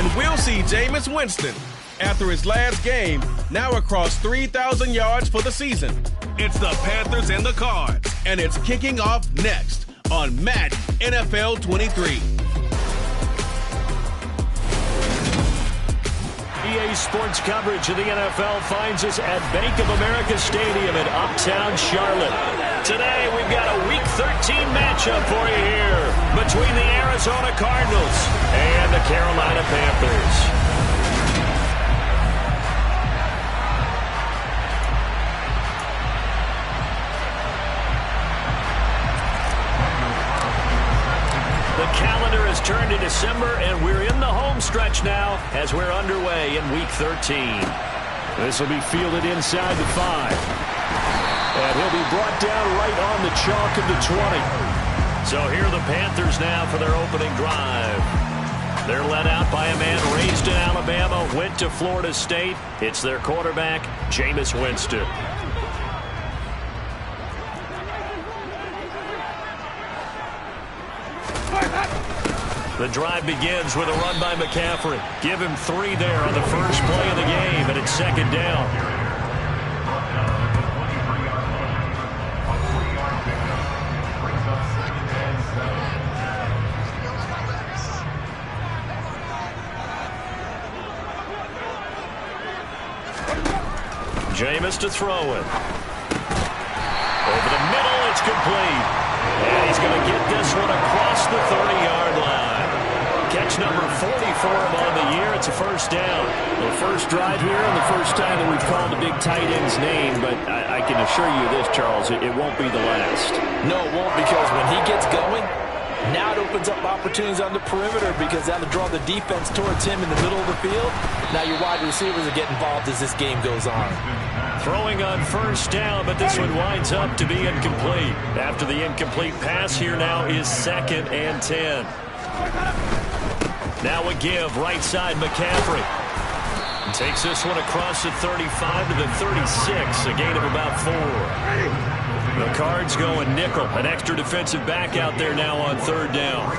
And we'll see Jameis Winston, after his last game, now across 3,000 yards for the season. It's the Panthers and the Cards, and it's kicking off next on Madden NFL 23. EA Sports coverage of the NFL finds us at Bank of America Stadium in Uptown Charlotte. Today, we've got a Week 13 matchup for you here between the Arizona Cardinals and the Carolina Panthers. The calendar has turned to December, and we're in the home stretch now as we're underway in Week 13. This will be fielded inside the 5. And he'll be brought down right on the chalk of the 20. So here are the Panthers now for their opening drive. They're led out by a man raised in Alabama, went to Florida State. It's their quarterback, Jameis Winston. The drive begins with a run by McCaffrey. Give him 3 there on the first play of the game, and it's second down. Jameis to throw it. Over the middle, it's complete. And he's going to get this one across the 30-yard line. Catch number 40 for him on the year. It's a first down. The first drive here and the first time that we've called a big tight end's name, but I can assure you this, Charles, it won't be the last. No, it won't, because when he gets going, now it opens up opportunities on the perimeter because that'll draw the defense towards him in the middle of the field. Now your wide receivers will get involved as this game goes on. Throwing on first down, but this one winds up to be incomplete. After the incomplete pass, here now is 2nd and 10. Now a give, right side McCaffrey. Takes this one across the 35 to the 36, a gain of about 4. The Cards going nickel, an extra defensive back out there now on 3rd down.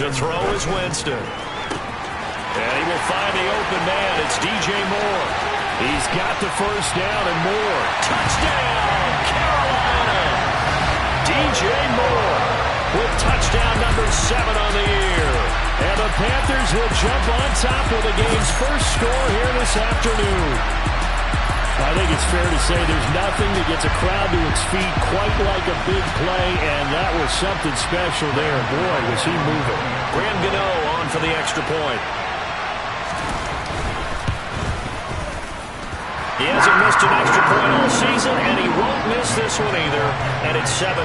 To throw is Winston. And he will find the open man. It's DJ Moore. He's got the first down and more. Touchdown, Carolina! DJ Moore with touchdown number 7 on the year. And the Panthers will jump on top of the game's first score here this afternoon. I think it's fair to say there's nothing that gets a crowd to its feet quite like a big play, and that was something special there. Boy, was he moving. Graham Gano on for the extra point. He hasn't missed an extra point all season, and he won't miss this one either. And it's 7-0.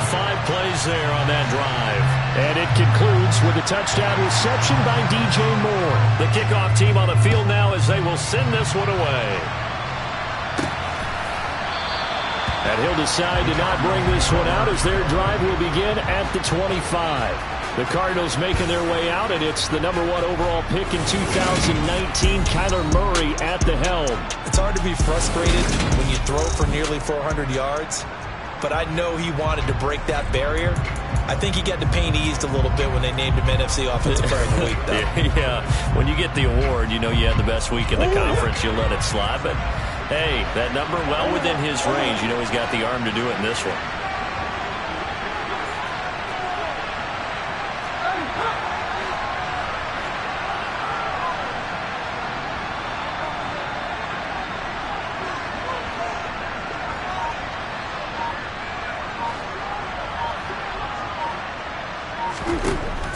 5 plays there on that drive. And it concludes with a touchdown reception by DJ Moore. The kickoff team on the field now as they will send this one away. And he'll decide to not bring this one out as their drive will begin at the 25. The Cardinals making their way out, and it's the number 1 overall pick in 2019, Kyler Murray at the helm. It's hard to be frustrated when you throw for nearly 400 yards, but I know he wanted to break that barrier. I think he got the pain eased a little bit when they named him NFC Offensive Player of the Week, though. Yeah, when you get the award, you know you had the best week in the conference, you'll let it slide. But, hey, that number well within his range. You know he's got the arm to do it in this one.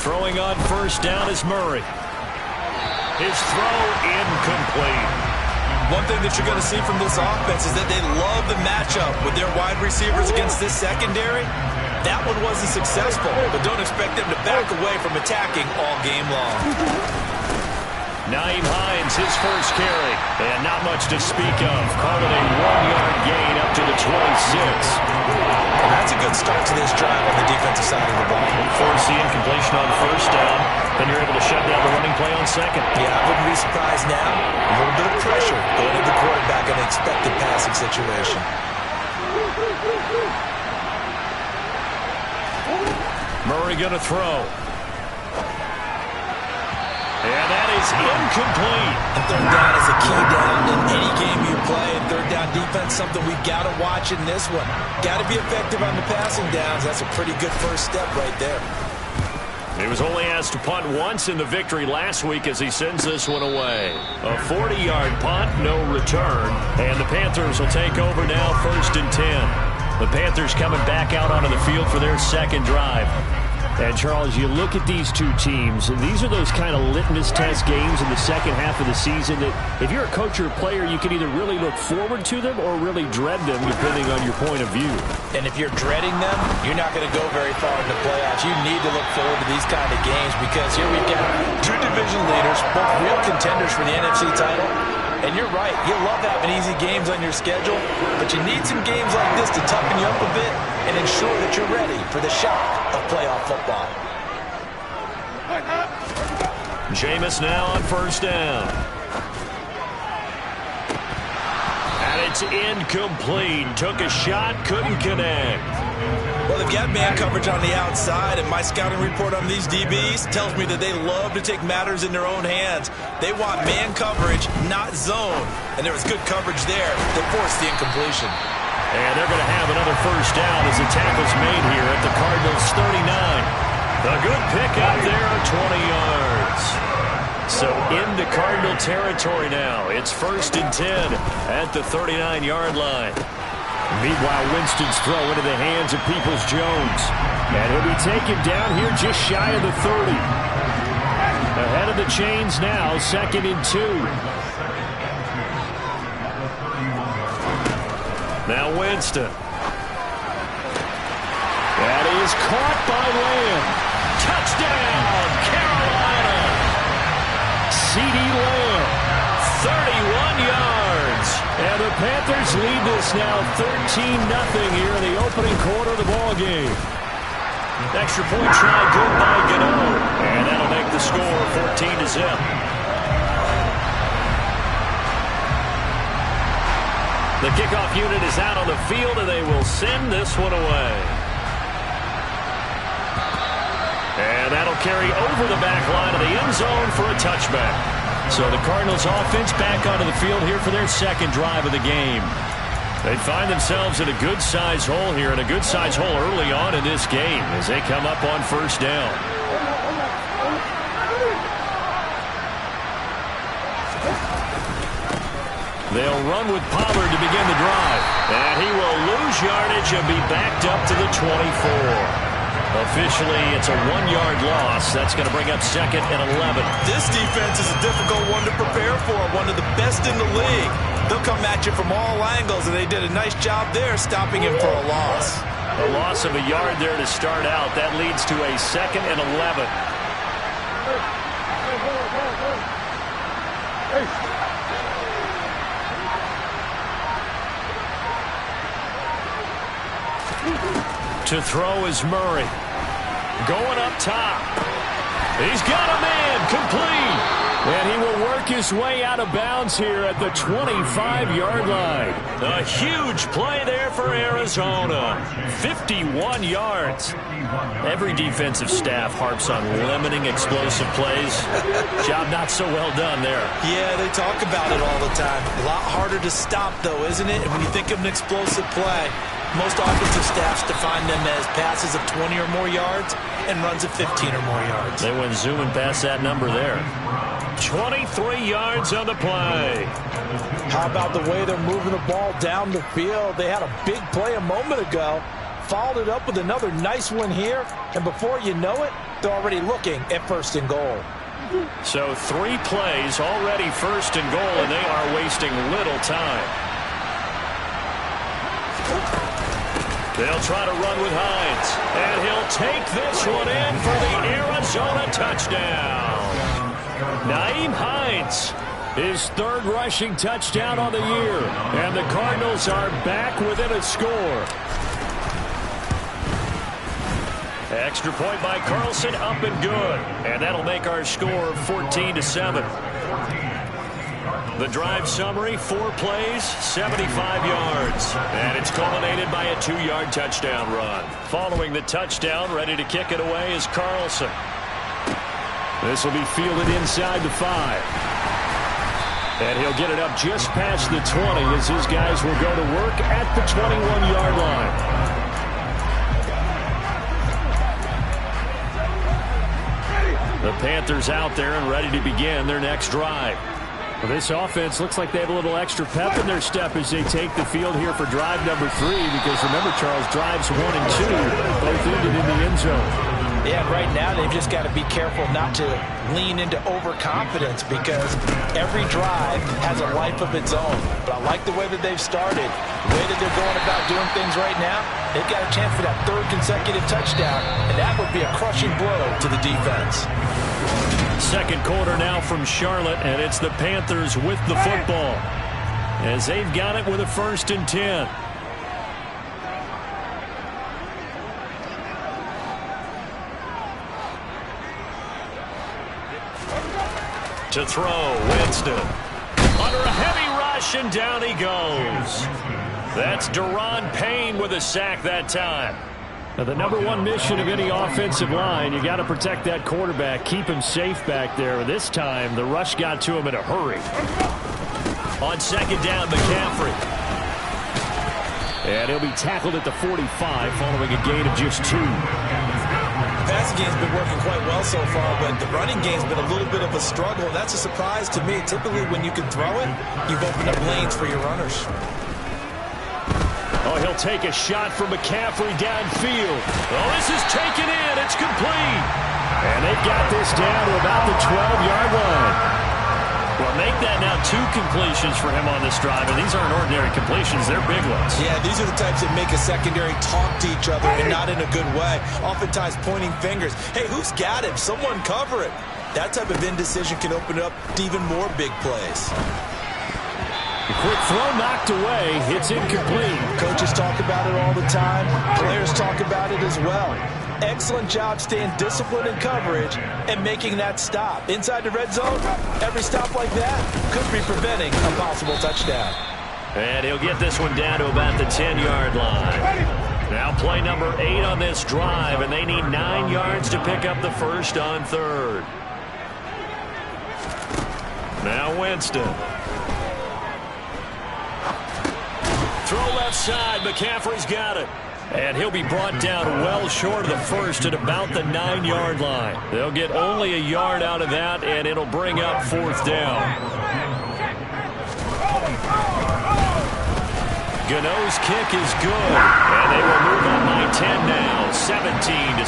Throwing on first down is Murray. His throw incomplete. One thing that you're going to see from this offense is that they love the matchup with their wide receivers against this secondary. That one wasn't successful, but don't expect them to back away from attacking all game long. Nyheim Hines, his first carry, and not much to speak of. Called it a 1-yard gain up to the 26. That's a good start to this drive on the defensive side of the ball. Force the incompletion on first down, then you're able to shut down the running play on second. Yeah, I wouldn't be surprised now. A little bit of pressure going to the quarterback in an expected passing situation. Murray going to throw. And that is incomplete. And third down is a key down in any game you play. And third down defense, something we got to watch in this one. Got to be effective on the passing downs. That's a pretty good first step right there. He was only asked to punt once in the victory last week as he sends this one away. A 40-yard punt, no return. And the Panthers will take over now, 1st and 10. The Panthers coming back out onto the field for their second drive. And, Charles, you look at these two teams, and these are those kind of litmus test games in the second half of the season that if you're a coach or a player, you can either really look forward to them or really dread them, depending on your point of view. And if you're dreading them, you're not going to go very far in the playoffs. You need to look forward to these kind of games because here we've got two division leaders, both real contenders for the NFC title. And you're right, you love having easy games on your schedule, but you need some games like this to toughen you up a bit and ensure that you're ready for the shock of playoff football. Jameis now on 1st down. And it's incomplete. Took a shot, couldn't connect. Well, they've got man coverage on the outside, and my scouting report on these DBs tells me that they love to take matters in their own hands. They want man coverage, not zone. And there was good coverage there that forced the incompletion. And they're going to have another 1st down as the tackle's made here at the Cardinals' 39. A good pickup there of 20 yards. So into Cardinal territory now. It's 1st and 10 at the 39-yard line. Meanwhile, Winston's throw into the hands of Peoples-Jones. And he'll be taken down here just shy of the 30. Ahead of the chains now, 2nd and 2. Now Winston. That is caught by Lamb. Touchdown, Carolina. C.D. Lamb, 31 yards. And the Panthers lead this now 13-0 here in the opening quarter of the ball game. Extra point try good by Gano. And that'll make the score 14-0. The kickoff unit is out on the field, and they will send this one away. And that'll carry over the back line of the end zone for a touchback. So the Cardinals offense back onto the field here for their second drive of the game. They find themselves in a good-sized hole here, and a good-sized hole early on in this game as they come up on 1st down. They'll run with Pollard to begin the drive. And he will lose yardage and be backed up to the 24. Officially, it's a 1-yard loss. That's going to bring up 2nd and 11. This defense is a difficult one to prepare for, one of the best in the league. They'll come at you from all angles, and they did a nice job there stopping him for a loss. A loss of a yard there to start out. That leads to a 2nd and 11. To throw is Murray. Going up top. He's got a man complete. And he will work his way out of bounds here at the 25-yard line. A huge play there for Arizona. 51 yards. Every defensive staff harps on limiting explosive plays. Job not so well done there. Yeah, they talk about it all the time. A lot harder to stop, though, isn't it? And when you think of an explosive play, most offensive staffs define them as passes of 20 or more yards and runs of 15 or more yards. They went zooming past that number there. 23 yards on the play. How about the way they're moving the ball down the field? They had a big play a moment ago. Followed it up with another nice one here. And before you know it, they're already looking at 1st and goal. So 3 plays already 1st and goal, and they are wasting little time. They'll try to run with Hines. And he'll take this one in for the Arizona touchdown. Nyheim Hines, his 3rd rushing touchdown on the year. And the Cardinals are back within a score. Extra point by Carlson, up and good. And that'll make our score 14-7. The drive summary, 4 plays, 75 yards. And it's culminated by a 2-yard touchdown run. Following the touchdown, ready to kick it away is Carlson. This will be fielded inside the 5. And he'll get it up just past the 20 as his guys will go to work at the 21-yard line. The Panthers out there and ready to begin their next drive. Well, this offense looks like they have a little extra pep in their step as they take the field here for drive number 3, because remember, Charles, drives 1 and 2 both ended in the end zone. Yeah, right now they've just got to be careful not to lean into overconfidence, because every drive has a life of its own. But I like the way that they've started, the way that they're going about doing things right now. They've got a chance for that 3rd consecutive touchdown, and that would be a crushing blow to the defense. Second quarter now from Charlotte, and it's the Panthers with the football as they've got it with a 1st and 10. To throw, Winston. Under a heavy rush, and down he goes. That's Deron Payne with a sack that time. Now, the number 1 mission of any offensive line, you got to protect that quarterback, keep him safe back there. This time, the rush got to him in a hurry. On 2nd down, McCaffrey. And he'll be tackled at the 45 following a gain of just 2. The passing game's been working quite well so far, but the running game's been a little bit of a struggle. That's a surprise to me. Typically, when you can throw it, you've opened up lanes for your runners. Oh, he'll take a shot from McCaffrey downfield. Oh, this is taken in. It's complete. And they've got this down to about the 12-yard line. Well, make that now 2 completions for him on this drive, and these aren't ordinary completions. They're big ones. Yeah, these are the types that make a secondary talk to each other, and not in a good way. Oftentimes pointing fingers. Hey, who's got him? Someone cover it. That type of indecision can open up to even more big plays. The quick throw knocked away. It's incomplete. Coaches talk about it all the time. Players talk about it as well. Excellent job staying disciplined in coverage and making that stop. Inside the red zone, every stop like that could be preventing a possible touchdown. And he'll get this one down to about the 10-yard line. Now play number 8 on this drive, and they need 9 yards to pick up the 1st on 3rd. Now Winston. Throw left side. McCaffrey's got it. And he'll be brought down well short of the 1st at about the 9-yard line. They'll get only a yard out of that, and it'll bring up 4th down. Gano's kick is good, and they will move on by 10 now, 17-7.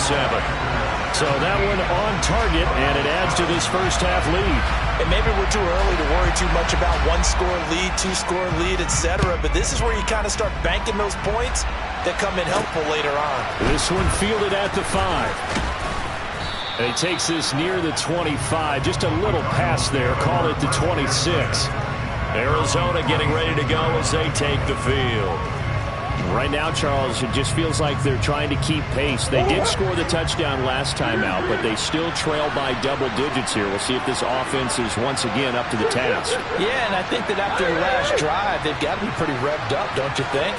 So that one on target, and it adds to this first half lead. And maybe we're too early to worry too much about 1-score lead, 2-score lead, etc. But this is where you kind of start banking those points that come in helpful later on. This one fielded at the 5. And he takes this near the 25. Just a little pass there. Call it the 26. Arizona getting ready to go as they take the field. Right now, Charles, it just feels like they're trying to keep pace. They did score the touchdown last time out, but they still trail by double digits here. We'll see if this offense is once again up to the task. Yeah, and I think that after the last drive, they've got to be pretty revved up, don't you think?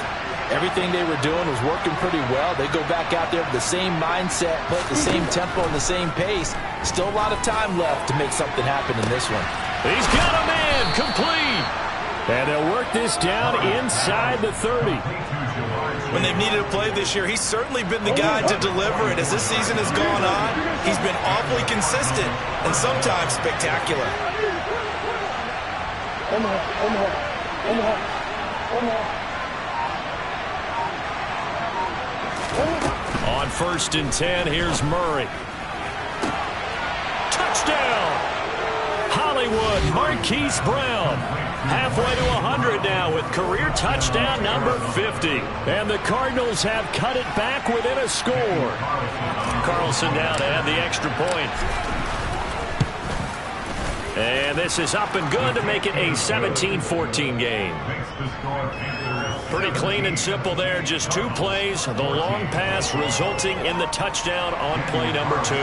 Everything they were doing was working pretty well. They go back out there with the same mindset, play at the same tempo and the same pace. Still a lot of time left to make something happen in this one. He's got a man, complete. And they'll work this down inside the 30. When they've needed a play this year, he's certainly been the guy to deliver it. As this season has gone on, he's been awfully consistent and sometimes spectacular. On 1st and 10, here's Murray. Touchdown! Hollywood, Marquise Brown. Halfway to 100 now with career touchdown number 50. And the Cardinals have cut it back within a score. Carlson now to add the extra point. And this is up and good to make it a 17-14 game. Pretty clean and simple there. Just 2 plays. The long pass resulting in the touchdown on play number 2.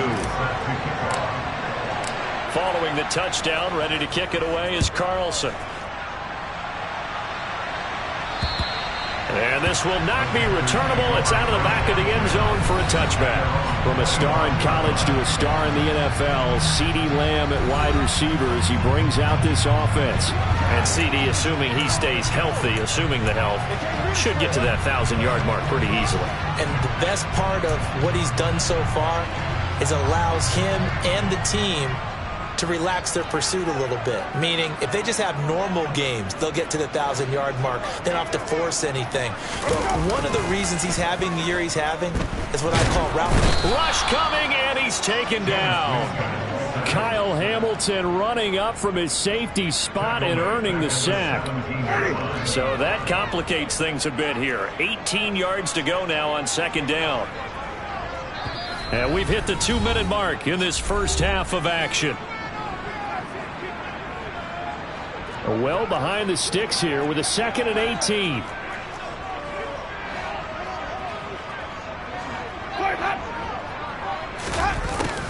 Following the touchdown, ready to kick it away is Carlson. And And this will not be returnable. It's out of the back of the end zone for a touchback. From a star in college to a star in the NFL, CeeDee Lamb at wide receiver as he brings out this offense. And CeeDee, assuming he stays healthy, assuming the health, should get to that 1,000-yard mark pretty easily. And the best part of what he's done so far is allows him and the team to relax their pursuit a little bit. Meaning, if they just have normal games, they'll get to the 1,000-yard mark. They don't have to force anything. But one of the reasons he's having the year he's having is what I call route. Rush coming, and he's taken down. Kyle Hamilton running up from his safety spot and earning the sack. So that complicates things a bit here. 18 yards to go now on second down. And we've hit the 2-minute mark in this first half of action. Well behind the sticks here with a 2nd and 18.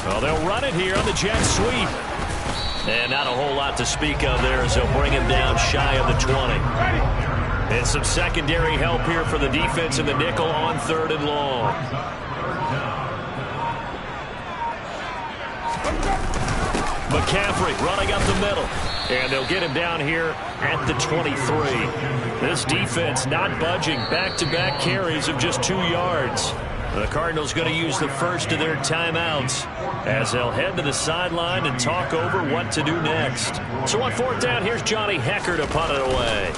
Well, they'll run it here on the jet sweep. And not a whole lot to speak of there as they'll bring him down shy of the 20. And some secondary help here for the defense in the nickel on 3rd and long. McCaffrey running up the middle. And they'll get him down here at the 23. This defense not budging. Back-to-back carries of just 2 yards. The Cardinals going to use the first of their timeouts as they'll head to the sideline and talk over what to do next. So on 4th down, here's Johnny Hekker to punt it away.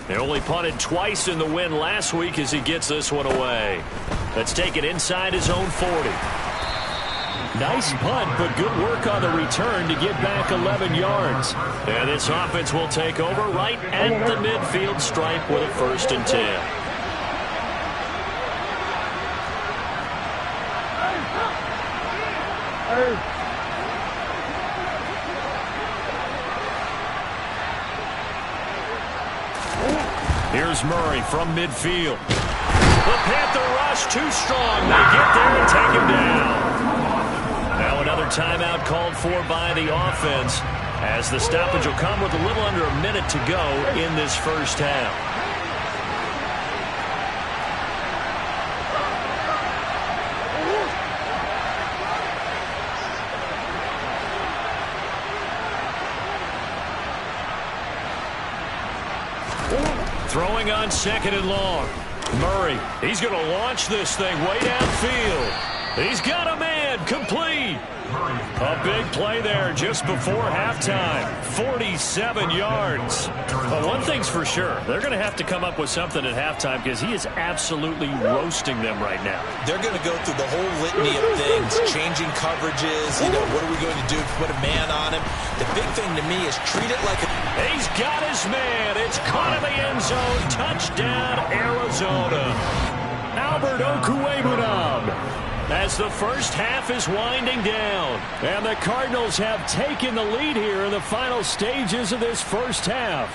They only punted twice in the win last week as he gets this one away. Let's take it inside his own 40. Nice punt, but good work on the return to get back 11 yards. And this offense will take over right at the midfield stripe with a 1st and 10. Here's Murray from midfield. The Panther rush too strong. They get there and take him down. Now another timeout called for by the offense as the stoppage will come with a little under a minute to go in this first half. Throwing on 2nd and long. Murray, he's going to launch this thing way downfield. He's got a man, complete. A big play there just before halftime. 47 yards. But one thing's for sure, they're going to have to come up with something at halftime because he is absolutely roasting them right now. They're going to go through the whole litany of things, changing coverages, what are we going to do to put a man on him? The big thing to me is treat it like a... He's got his man. It's caught in the end zone. Touchdown, Arizona. Albert Okwuegbunam. As the first half is winding down. And the Cardinals have taken the lead here in the final stages of this first half.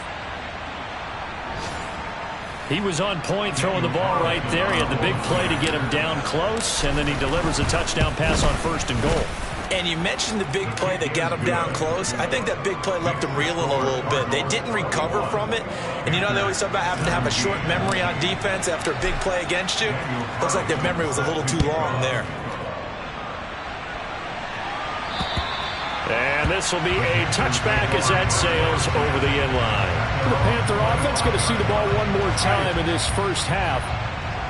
He was on point throwing the ball right there. He had the big play to get him down close, and then he delivers a touchdown pass on 1st and goal. And you mentioned the big play that got him down close. I think that big play left him reeling a little bit. They didn't recover from it. And they always talk about having to have a short memory on defense after a big play against you. Looks like their memory was a little too long there. And this will be a touchback as that sails over the end line. The Panther offense going to see the ball one more time in this first half.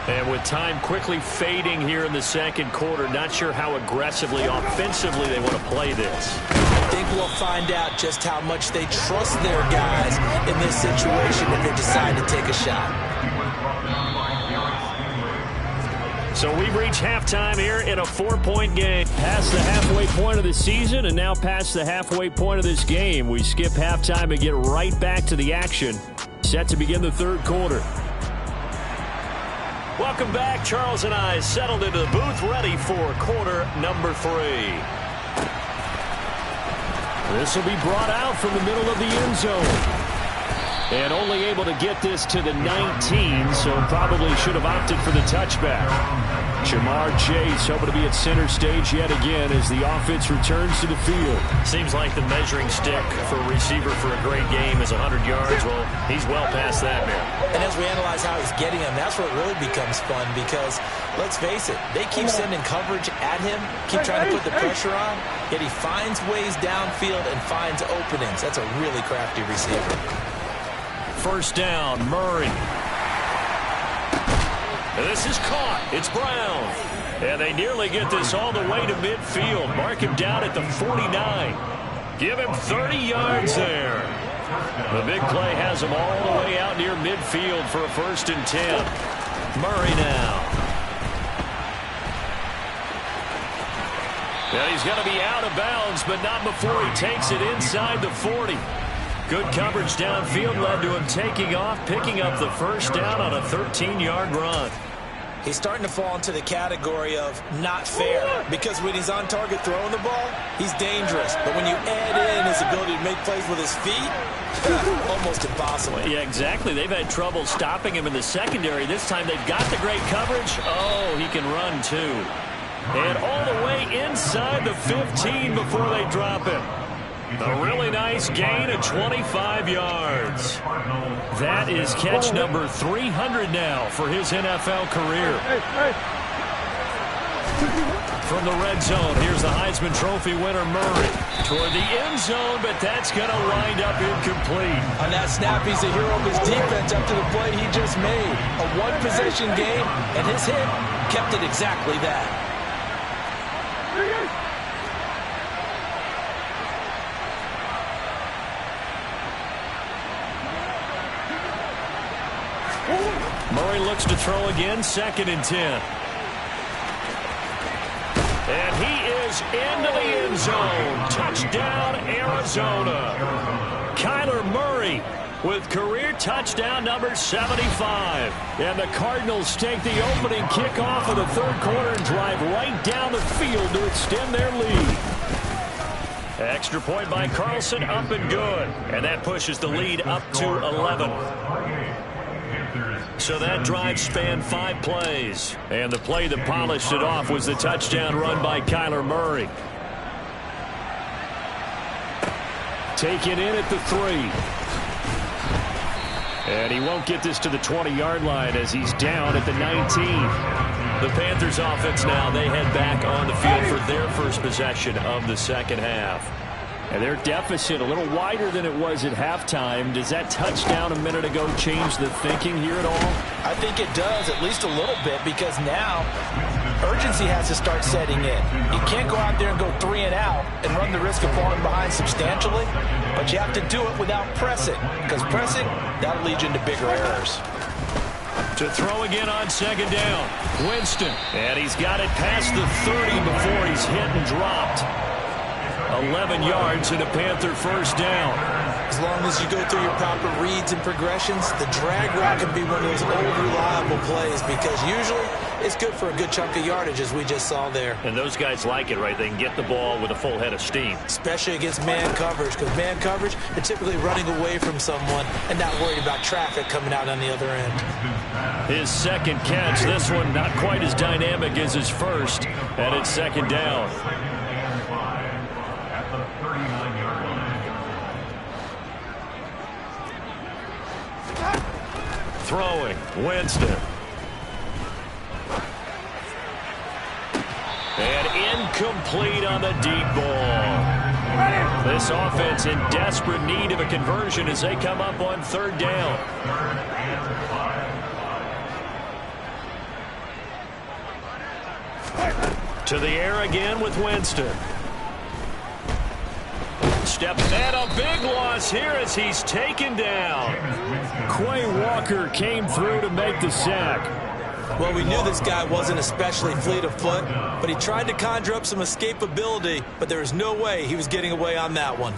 And with time quickly fading here in the second quarter, not sure how aggressively, offensively they want to play this. I think we'll find out just how much they trust their guys in this situation if they decide to take a shot. So we've reached halftime here in a 4-point game. Past the halfway point of the season and now past the halfway point of this game. We skip halftime and get right back to the action. Set to begin the third quarter. Welcome back. Charles and I settled into the booth ready for quarter number 3. This will be brought out from the middle of the end zone. And only able to get this to the 19, so probably should have opted for the touchback. Jamar Chase hoping to be at center stage yet again as the offense returns to the field. Seems like the measuring stick for a receiver for a great game is 100 yards. Well, he's well past that now. And as we analyze how he's getting them, that's where it really becomes fun because, let's face it, they keep sending coverage at him, keep trying to put the pressure on, yet he finds ways downfield and finds openings. That's a really crafty receiver. First down, Murray. This is caught. It's Brown. And they nearly get this all the way to midfield. Mark him down at the 49. Give him 30 yards there. The big play has him all the way out near midfield for a 1st and 10. Murray now. And he's going to be out of bounds, but not before he takes it inside the 40. Good coverage downfield led to him taking off, picking up the first down on a 13-yard run. He's starting to fall into the category of not fair because when he's on target throwing the ball, he's dangerous. But when you add in his ability to make plays with his feet, almost impossible. Well, yeah, exactly. They've had trouble stopping him in the secondary. This time they've got the great coverage. Oh, he can run too. And all the way inside the 15 before they drop him. A really nice gain of 25 yards. That is catch number 300 now for his NFL career. From the red zone, here's the Heisman Trophy winner Murray. Toward the end zone, but that's going to wind up incomplete. On that snap, he's a hero of his defense after the play he just made. A one-possession game, and his hit kept it exactly that. Murray looks to throw again, 2nd and 10. And he is into the end zone. Touchdown, Arizona. Kyler Murray with career touchdown number 75. And the Cardinals take the opening kickoff of the 3rd quarter and drive right down the field to extend their lead. Extra point by Carlson, up and good. And that pushes the lead up to 11. So that drive spanned 5 plays. And the play that polished it off was the touchdown run by Kyler Murray. Taken in at the 3. And he won't get this to the 20-yard line as he's down at the 19. The Panthers offense now, they head back on the field for their first possession of the 2nd half. And their deficit a little wider than it was at halftime. Does that touchdown a minute ago change the thinking here at all? I think it does, at least a little bit, because now urgency has to start setting in. You can't go out there and go 3 and out and run the risk of falling behind substantially, but you have to do it without pressing, because pressing, that'll lead you into bigger errors. To throw again on 2nd down, Winston. And he's got it past the 30 before he's hit and dropped. 11 yards and a Panther first down. As long as you go through your proper reads and progressions, the drag route can be one of those old reliable plays because usually it's good for a good chunk of yardage as we just saw there. And those guys like it, right? They can get the ball with a full head of steam. Especially against man coverage, because man coverage, they're typically running away from someone and not worried about traffic coming out on the other end. His 2nd catch, this one not quite as dynamic as his first, and it's 2nd down. Throwing, Winston. And incomplete on the deep ball. This offense in desperate need of a conversion as they come up on 3rd down. To the air again with Winston. And a big loss here as he's taken down. Quay Walker came through to make the sack. Well, we knew this guy wasn't especially fleet of foot, but he tried to conjure up some escapability, but there was no way he was getting away on that one.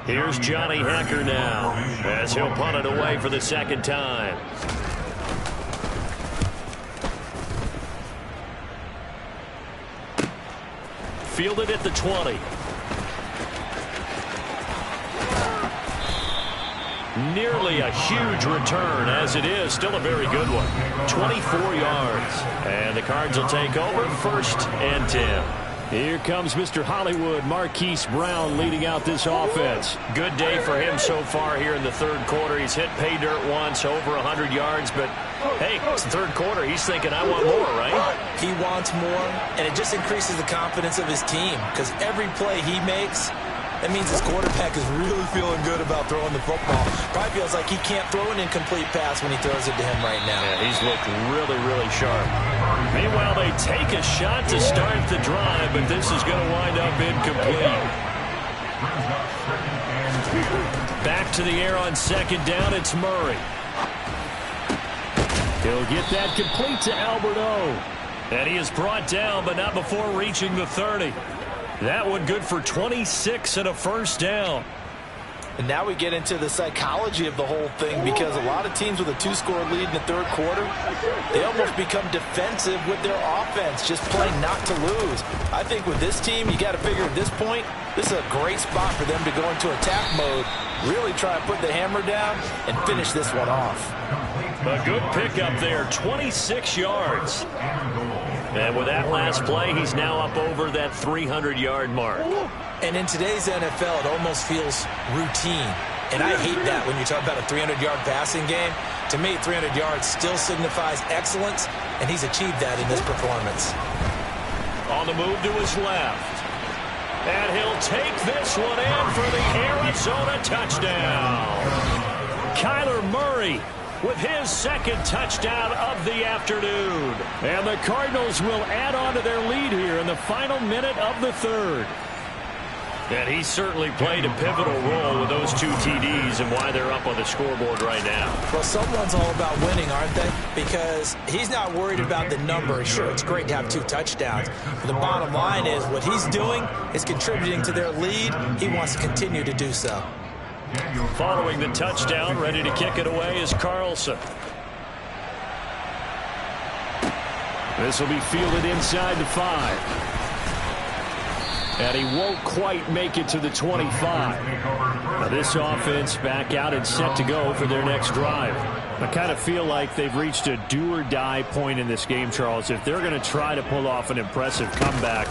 Here's Johnny Hecker now as he'll punt it away for the 2nd time. Fielded at the 20. Nearly a huge return, as it is. Still a very good one. 24 yards. And the Cards will take over 1st and 10. Here comes Mr. Hollywood, Marquise Brown, leading out this offense. Good day for him so far here in the 3rd quarter. He's hit pay dirt once, over 100 yards. But, hey, it's the 3rd quarter. He's thinking, I want more, right? He wants more, and it just increases the confidence of his team because every play he makes, that means his quarterback is really feeling good about throwing the football. Probably feels like he can't throw an incomplete pass when he throws it to him right now. Yeah, he's looked really, really sharp. Meanwhile, they take a shot to start the drive, but this is going to wind up incomplete. Back to the air on 2nd down, it's Murray. He'll get that complete to Alberto. And he is brought down, but not before reaching the 30. That one good for 26 and a 1st down. And now we get into the psychology of the whole thing because a lot of teams with a 2-score lead in the 3rd quarter, they almost become defensive with their offense, just playing not to lose. I think with this team, you got to figure at this point, this is a great spot for them to go into attack mode, really try to put the hammer down and finish this one off. A good pickup there, 26 yards. And with that last play, he's now up over that 300-yard mark. And in today's NFL, it almost feels routine. And I hate that when you talk about a 300-yard passing game. To me, 300 yards still signifies excellence, and he's achieved that in this performance. On the move to his left. And he'll take this one in for the Arizona touchdown. Kyler Murray with his 2nd touchdown of the afternoon. And the Cardinals will add on to their lead here in the final minute of the 3rd. And he certainly played a pivotal role with those 2 TDs and why they're up on the scoreboard right now. Well, someone's all about winning, aren't they? Because he's not worried about the number. Sure, it's great to have 2 touchdowns. But the bottom line is what he's doing is contributing to their lead. He wants to continue to do so. Following the touchdown, ready to kick it away is Carlson. This will be fielded inside the 5. And he won't quite make it to the 25. Now this offense back out and set to go for their next drive. I kind of feel like they've reached a do-or-die point in this game, Charles. If they're going to try to pull off an impressive comeback,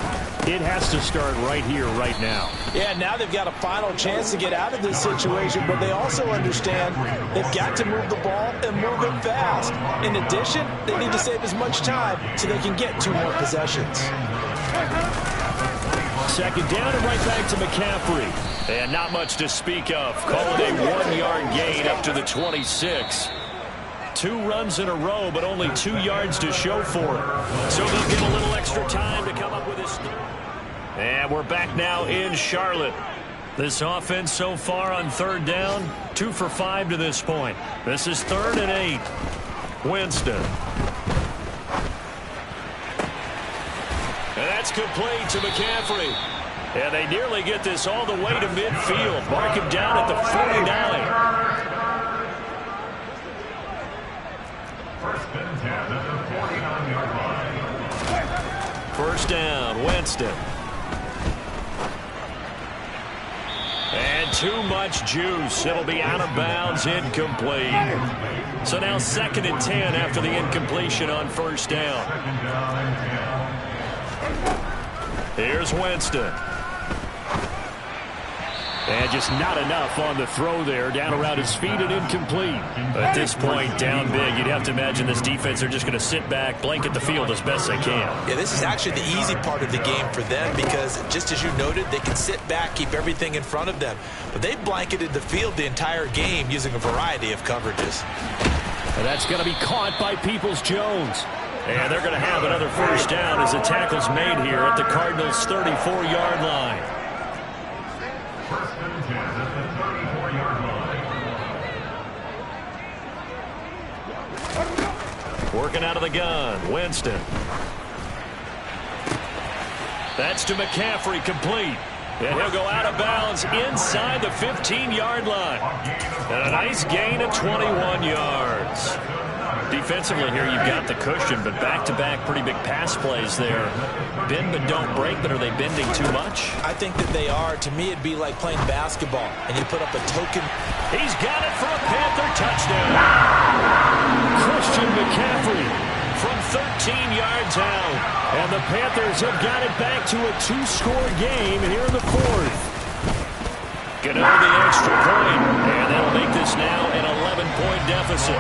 it has to start right here, right now. Yeah, now they've got a final chance to get out of this situation, but they also understand they've got to move the ball and move it fast. In addition, they need to save as much time so they can get 2 more possessions. 2nd down and right back to McCaffrey. And not much to speak of. Call it a 1-yard gain up to the 26. 2 runs in a row, but only 2 yards to show for it. So they'll get a little extra time to come up with this. And we're back now in Charlotte. This offense so far on 3rd down, 2 for 5 to this point. This is 3rd and 8. Winston. And that's complete to McCaffrey. And they nearly get this all the way to midfield. Mark him down at the 49. 1st and 10 at the 49-yard line. 1st down, Winston. And too much juice. It'll be out of bounds, incomplete. So now 2nd and 10 after the incompletion on 1st down. Here's Winston. And just not enough on the throw there. Down around his feet and incomplete. At this point, down big, you'd have to imagine this defense, they're just going to sit back, blanket the field as best they can. Yeah, this is actually the easy part of the game for them because, just as you noted, they can sit back, keep everything in front of them. But they blanketed the field the entire game using a variety of coverages. And that's going to be caught by Peoples-Jones. And they're going to have another 1st down as the tackle's made here at the Cardinals' 34-yard line. 1st and 10 at the 34-yard line. Working out of the gun, Winston. That's to McCaffrey, complete. And he'll go out of bounds inside the 15-yard line. And a nice gain of 21 yards. Defensively here, you've got the cushion, but back-to-back pretty big pass plays there. Bend but don't break, but are they bending too much? I think that they are. To me, it'd be like playing basketball, and you put up a token. He's got it for a Panther touchdown. Christian McCaffrey from 13 yards out. And the Panthers have got it back to a 2-score game here in the fourth. Get over the extra point, and that'll make this now an 11-point deficit.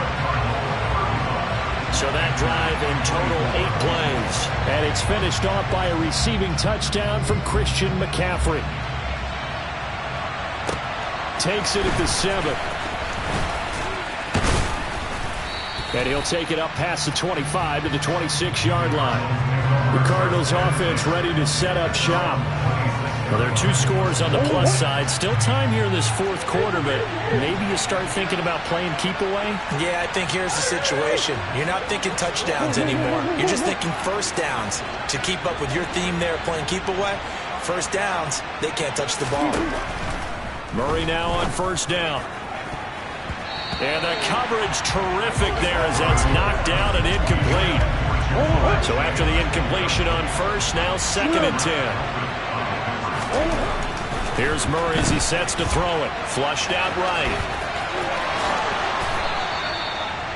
So that drive in total 8 plays. And it's finished off by a receiving touchdown from Christian McCaffrey. Takes it at the 7. And he'll take it up past the 25 to the 26-yard line. The Cardinals offense ready to set up shop. Well, there are 2 scores on the plus side. Still time here in this fourth quarter, but maybe you start thinking about playing keep away? Yeah, I think here's the situation. You're not thinking touchdowns anymore. You're just thinking first downs. To keep up with your theme there, playing keep away, first downs, they can't touch the ball. Murray now on first down. And the coverage terrific there as that's knocked down and incomplete. So after the incompletion on first, now 2nd and 10. Here's Murray as he sets to throw it. Flushed out right.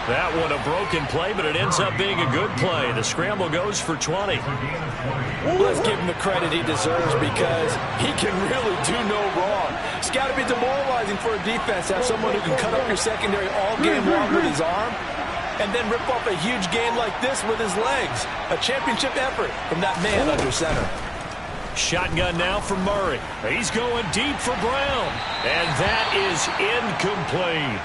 That one a broken play, but it ends up being a good play. The scramble goes for 20. Let's give him the credit he deserves because he can really do no wrong. It's got to be demoralizing for a defense to have someone who can cut up your secondary all game long with his arm and then rip off a huge gain like this with his legs. A championship effort from that man under center. Shotgun now for Murray. He's going deep for Brown. And that is incomplete.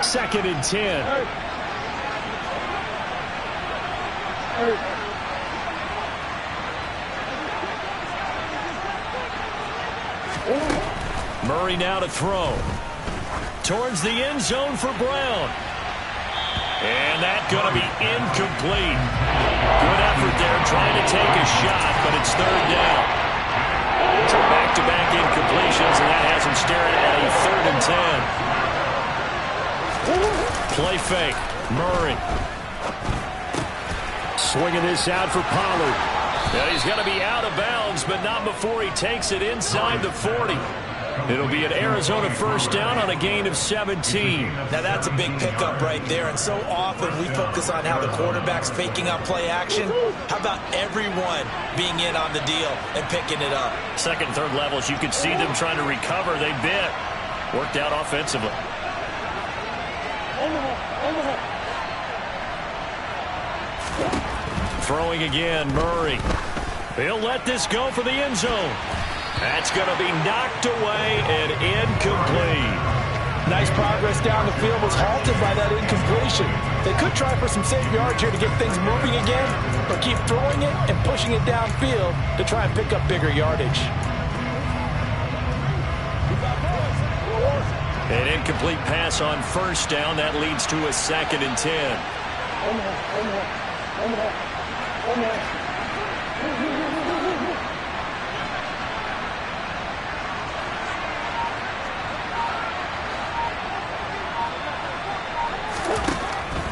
Second and 10. Murray now to throw. Towards the end zone for Brown. And that's going to be incomplete. Good effort there trying to take a shot, but it's third down. So back-to-back incompletions, and that has him staring at a 3rd and 10. Play fake. Murray. Swinging this out for Pollard. Yeah, he's going to be out of bounds, but not before he takes it inside the 40. It'll be an Arizona first down on a gain of 17. Now that's a big pickup right there, and so often we focus on how the quarterback's faking out play action. How about everyone being in on the deal and picking it up? Second, third levels, you could see them trying to recover. They bit. Worked out offensively. Throwing again, Murray. He'll let this go for the end zone. That's going to be knocked away and incomplete. Nice progress down the field was halted by that incompletion. They could try for some safe yards here to get things moving again, but keep throwing it and pushing it downfield to try and pick up bigger yardage. An incomplete pass on first down. That leads to a 2nd and 10.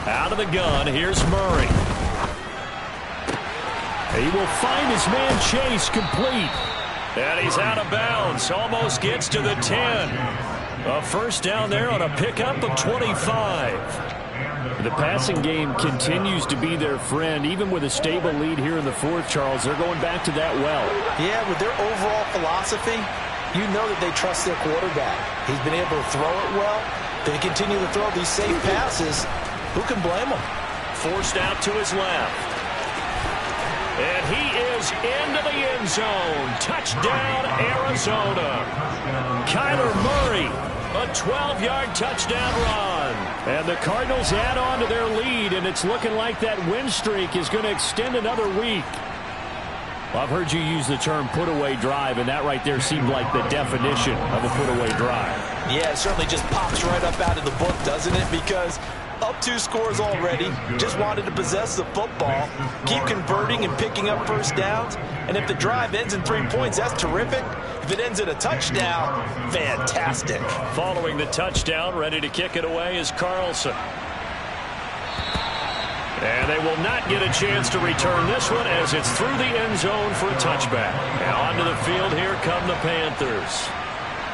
Out of the gun, here's Murray. He will find his man Chase complete. And he's out of bounds. Almost gets to the 10. A first down there on a pickup of 25. The passing game continues to be their friend. Even with a stable lead here in the fourth, Charles, they're going back to that well. Yeah, with their overall philosophy, you know that they trust their quarterback. He's been able to throw it well. They continue to throw these safe passes. Who can blame him? Forced out to his left. And he is into the end zone. Touchdown, Arizona. Kyler Murray, a 12-yard touchdown run. And the Cardinals add on to their lead, and it's looking like that win streak is going to extend another week. Well, I've heard you use the term put-away drive, and that right there seemed like the definition of a put-away drive. Yeah, it certainly just pops right up out of the book, doesn't it? Because Up 2 scores already. Just wanted to possess the football, keep converting and picking up first downs. And if the drive ends in 3 points, that's terrific. If it ends in a touchdown, fantastic. Following the touchdown, ready to kick it away is Carlson. And they will not get a chance to return this one as it's through the end zone for a touchback. And onto the field, here come the Panthers.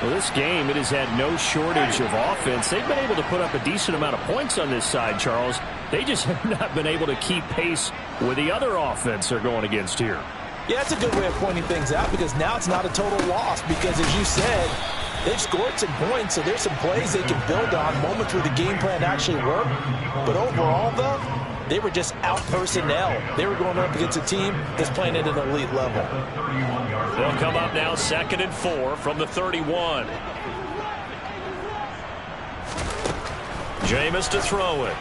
Well, this game, it has had no shortage of offense. They've been able to put up a decent amount of points on this side, Charles. They just have not been able to keep pace with the other offense they're going against here. Yeah, that's a good way of pointing things out because now it's not a total loss because, as you said, they've scored some points, so there's some plays they can build on, moments where the game plan actually worked. But overall, though, they were just out-personnel. They were going up against a team that's playing at an elite level. They'll come up now 2nd and 4 from the 31. Jameis to throw it.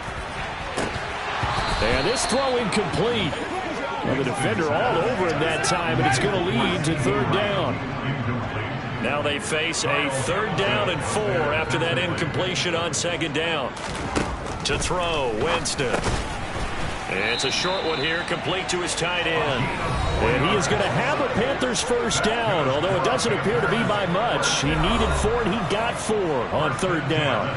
And this throw incomplete. Well, the defender all over him that time, and it's going to lead to 3rd down. Now they face a 3rd down and 4 after that incompletion on 2nd down. To throw, Winston. It's a short one here, complete to his tight end. And he is going to have a Panthers first down, although it doesn't appear to be by much. He needed 4, and he got 4 on 3rd down.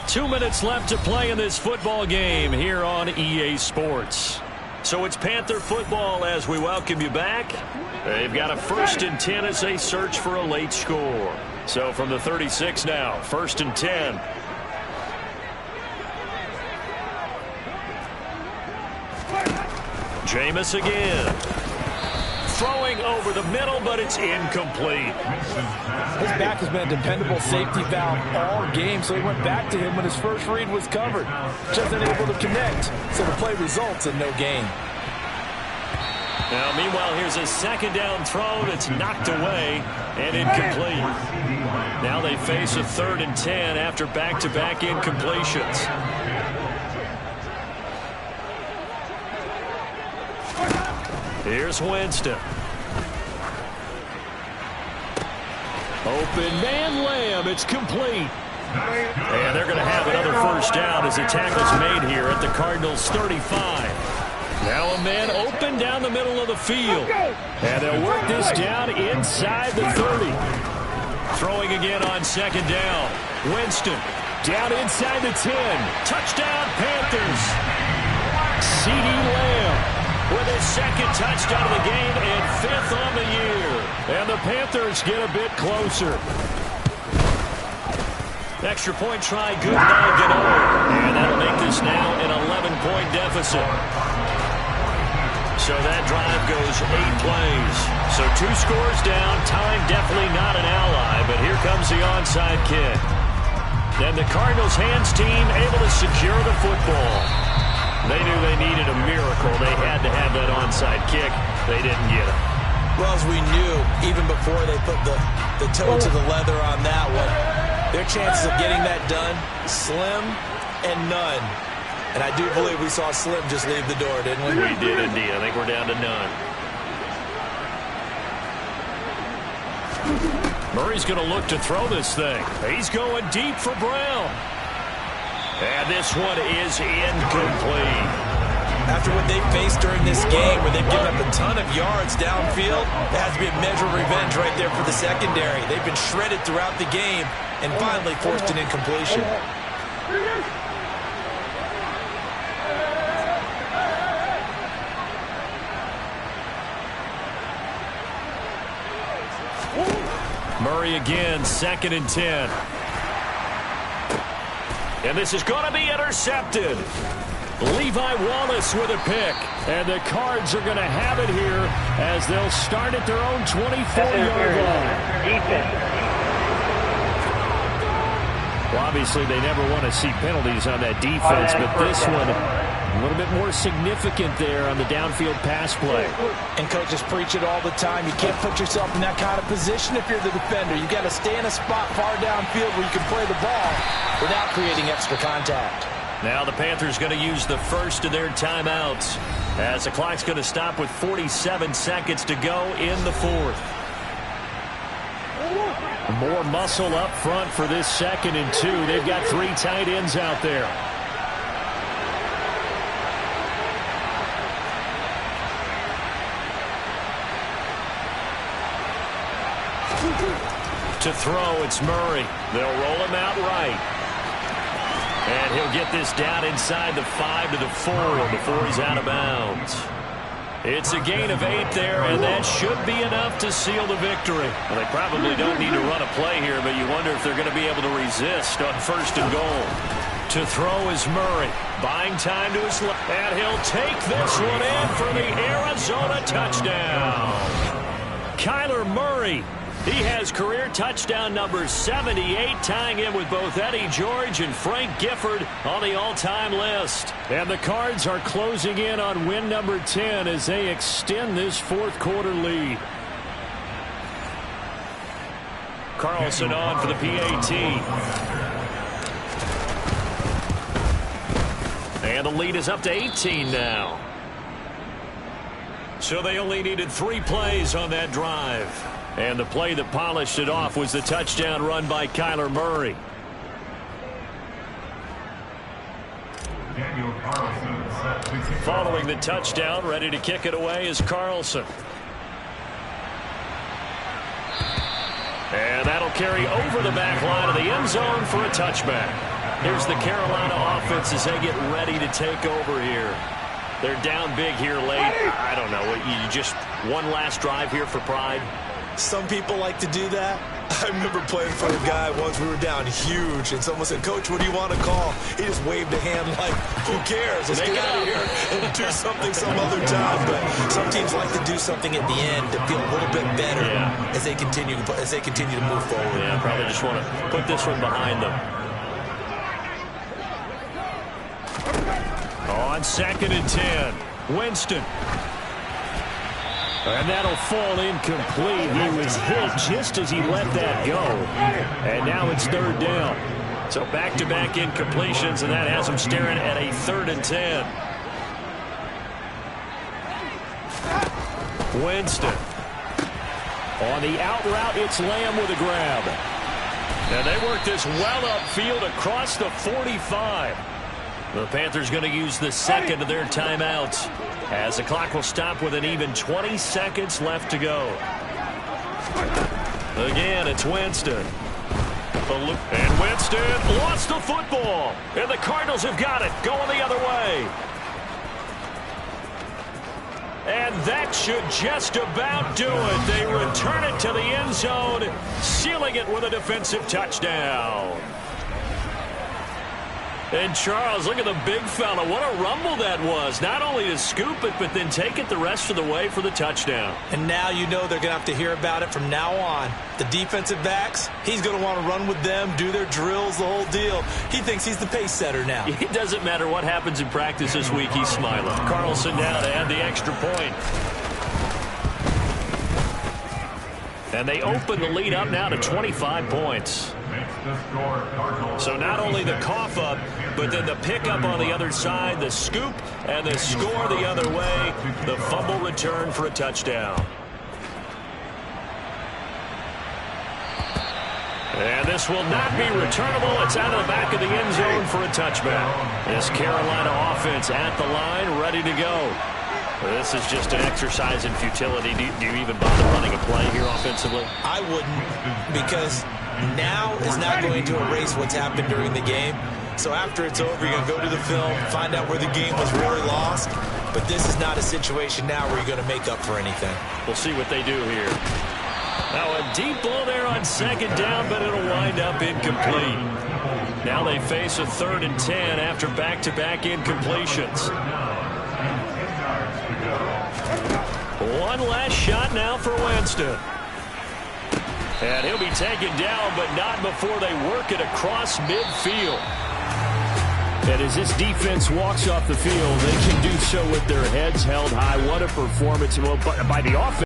2 minutes left to play in this football game here on EA Sports. So it's Panther football as we welcome you back. They've got a 1st and 10 as they search for a late score. So from the 36 now, 1st and 10. Jameis again. Throwing over the middle, but it's incomplete. His back has been a dependable safety valve all game, so he went back to him when his first read was covered. Just unable to connect, so the play results in no gain. Now, meanwhile, here's a 2nd down throw that's knocked away and incomplete. Now they face a 3rd and 10 after back-to-back incompletions. Here's Winston. Open man Lamb. It's complete. And they're going to have another first down as the tackle's made here at the Cardinals' 35. Now a man open down the middle of the field. And they'll work this down inside the 30. Throwing again on 2nd down. Winston. Down inside the 10. Touchdown, Panthers. CeeDee Lamb with his 2nd touchdown of the game and 5th on the year. And the Panthers get a bit closer. Extra point try, good by Gano. And that'll make this now an 11-point deficit. So that drive goes 8 plays. So 2 scores down, time definitely not an ally, but here comes the onside kick. And the Cardinals hands team able to secure the football. They knew they needed a miracle. They had to have that onside kick. They didn't get it. Well, as we knew, even before they put the toe to the leather on that one, their chances of getting that done, slim and none. And I do believe we saw Slim just leave the door, didn't we? We did indeed. I think we're down to none. Murray's going to look to throw this thing. He's going deep for Brown. And this one is incomplete. After what they faced during this game, where they've given up a ton of yards downfield, it has to be a measure of revenge right there for the secondary. They've been shredded throughout the game and finally forced an incompletion. Murray again, 2nd and 10. And this is going to be intercepted. Levi Wallace with a pick. And the Cards are going to have it here as they'll start at their own 24-yard line. Well, obviously, they never want to see penalties on that defense, but this one a little bit more significant there on the downfield pass play. And coaches preach it all the time. You can't put yourself in that kind of position if you're the defender. You got to stay in a spot far downfield where you can play the ball without creating extra contact. Now the Panthers going to use the first of their timeouts as the clock's going to stop with 47 seconds to go in the 4th. More muscle up front for this 2nd and 2. They've got 3 tight ends out there. To throw, it's Murray. They'll roll him out right. And he'll get this down inside the 5 to the 4 before he's out of bounds. It's a gain of 8 there, and that should be enough to seal the victory. Well, they probably don't need to run a play here, but you wonder if they're going to be able to resist on 1st and goal. To throw is Murray. Buying time to his left. And he'll take this one in for the Arizona touchdown. Kyler Murray. He has career touchdown number 78, tying in with both Eddie George and Frank Gifford on the all-time list. And the Cards are closing in on win number 10 as they extend this 4th quarter lead. Carlson on for the PAT. And the lead is up to 18 now. So they only needed 3 plays on that drive. And the play that polished it off was the touchdown run by Kyler Murray. Following the touchdown, ready to kick it away is Carlson. And that'll carry over the back line of the end zone for a touchback. Here's the Carolina offense as they get ready to take over here. They're down big here late. I don't know. You just one last drive here for pride? Some people like to do that. I remember playing for a guy once. We were down huge, and someone said, "Coach, what do you want to call?" He just waved a hand like, "Who cares? Let's get out of here and do something some other time." But some teams like to do something at the end to feel a little bit better as they continue to move forward. Yeah, probably just want to put this one behind them. On 2nd and 10, Winston. And that'll fall incomplete. He was hit just as he let that go. And now it's 3rd down. So back-to-back incompletions, and that has him staring at a 3rd and 10. Winston. On the out route, it's Lamb with a grab. And they work this well upfield across the 45. The Panthers going to use the 2nd of their timeouts, as the clock will stop with an even 20 seconds left to go. Again, it's Winston. And Winston lost the football. And the Cardinals have got it, going the other way. And that should just about do it. They return it to the end zone, sealing it with a defensive touchdown. And Charles, look at the big fella. What a rumble that was. Not only to scoop it, but then take it the rest of the way for the touchdown. And now you know they're going to have to hear about it from now on. The defensive backs, he's going to want to run with them, do their drills, the whole deal. He thinks he's the pace setter now. It doesn't matter what happens in practice this week. He's smiling. Carlson now to add the extra point. And they open the lead up now to 25 points. So not only the cough up, but then the pickup on the other side, the scoop, and the score the other way, the fumble return for a touchdown. And this will not be returnable. It's out of the back of the end zone for a touchback. This Carolina offense at the line, ready to go. This is just an exercise in futility. Do you even bother running a play here offensively? I wouldn't, because now is not going to erase what's happened during the game. So after it's over, you're going to go to the film, find out where the game was really lost. But this is not a situation now where you're going to make up for anything. We'll see what they do here. Now a deep ball there on 2nd down, but it'll wind up incomplete. Now they face a 3rd and 10 after back-to-back incompletions. One last shot now for Winston. And he'll be taken down, but not before they work it across midfield. And as this defense walks off the field, they can do so with their heads held high. What a performance by the offense.